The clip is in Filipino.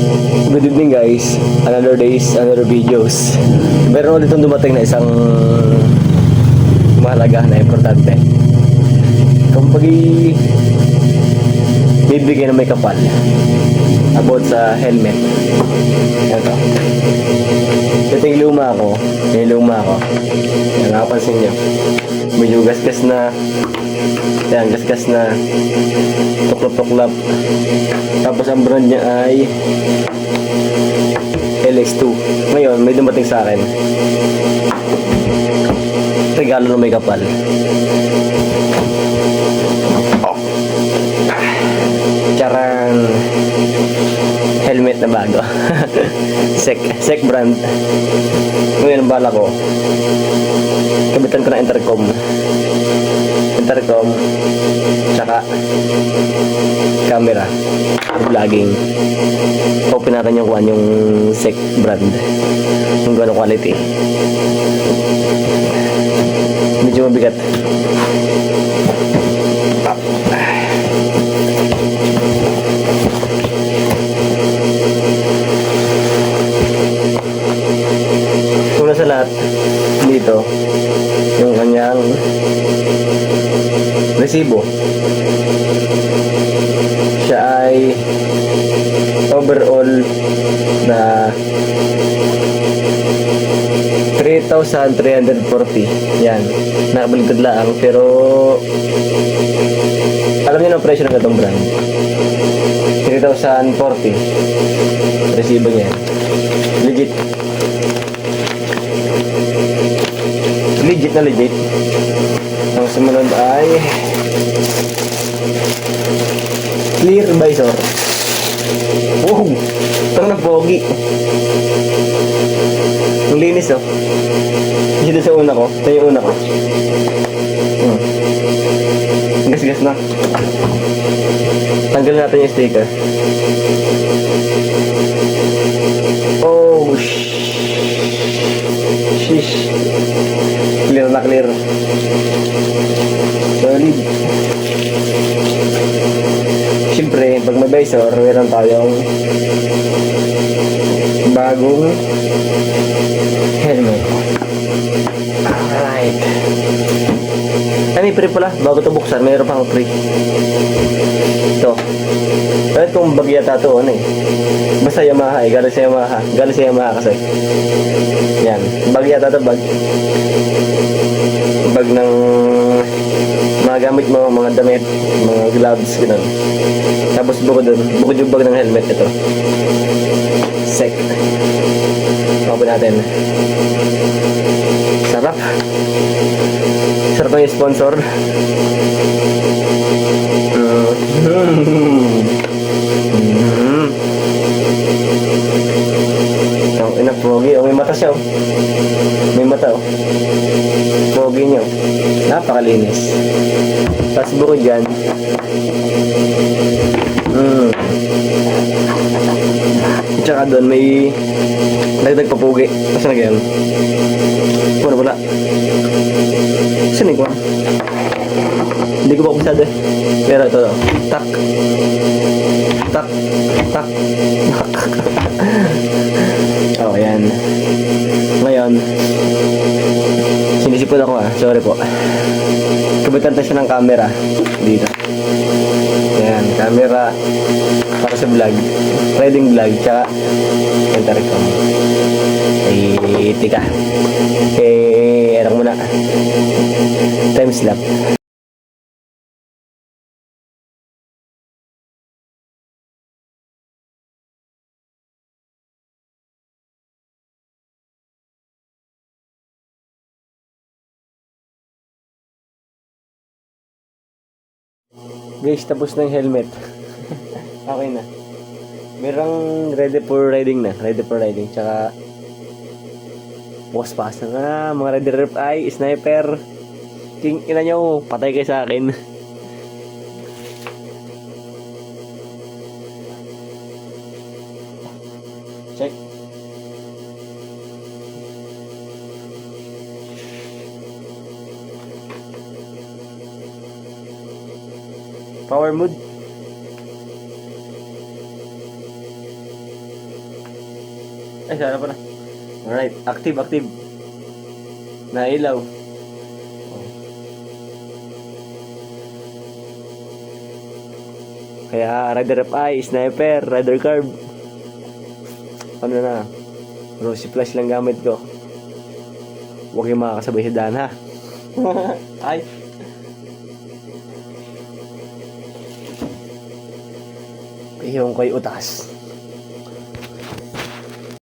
Good evening guys, another days, another videos. Meron ulit itong dumating na isang mahalaga na importante. Kung bibigyan ng may kapal about sa helmet. Ito. Ito yung luma ko. Yan, nakapansin nyo. Medyo gasgas na. Yan, gasgas na. Tuklap-tuklap. Tapos ang brand niya ay LX2. Ngayon, may dumating sa akin. Regalo ng may kapal. Charang helmet na bago. Sek brand. Ngayon, ang bala ko. Kabitan ko na intercom. Tsaka camera. Vlogging. Open natin yung Sek brand. Kung gano'ng quality. Medyo mabigat. Una sa lahat, dito, yung kanyang resibo. Siya ay overall na 3,340. Yan, nakabaligtad lang, pero alam niyo na presyo ng itong brand. 3,040 resibo niya. Legit na legit. Ang sumunod ay clear visor. Wow, ito na pogi. Ang linis oh. Dito sa una ko. Ito yung una ko. Gas-gas na. Tanggalin natin yung sticker. Oh, shish. Clear na clear. Solid. Siyempre, pag may visor, meron tayong bagong helmet. Alright. Ay, may free pala. Bago ito buksan, mayroon pang free. Ito. Kahit kung bag yata ito, ano eh. Basta Yamaha eh. Galing sa Yamaha kasi. Yan. Bag yata ito, bag. Bag ng mga gamit mo, mga damit, mga gloves, gano'n. Tapos bukod yung bag ng helmet ito. Sek. Open natin. Sarap. Sarap ng sponsor. Ang ina, pogi. Oh, may mata siya. Oh. May mata. Oh. Pogi niya. Oh. Napakalinis. Tapos bukod dyan. Tsaka doon may dagdag papugi. Saan na ganyan? Wala. Saan ko? Hindi ko pa kumasada eh. Pero ito. Tak. Oh, yan. Ngayon, sinisipon ako ah. Sorry po. Kabitan tayo siya ng camera. Dito. Yan, camera para sa vlog. Riding vlog, tsaka intercom. Ay, tika. Ano muna. Time lapse. Guys, tapos na yung helmet. Okay na. Merong ready for riding na. Tsaka post-pass na. Mga ready rep ay, sniper. King, ina nyo, patay kayo sa akin. Check. Power mode. Ay, sana pala. Alright, active, active. Nailaw. Kaya Rider FI, Sniper, Rider Carb. Ano na? Rosy Flash lang gamit ko. Huwag yung makakasabay sa daan ha. Ay. Yung ko'y utas.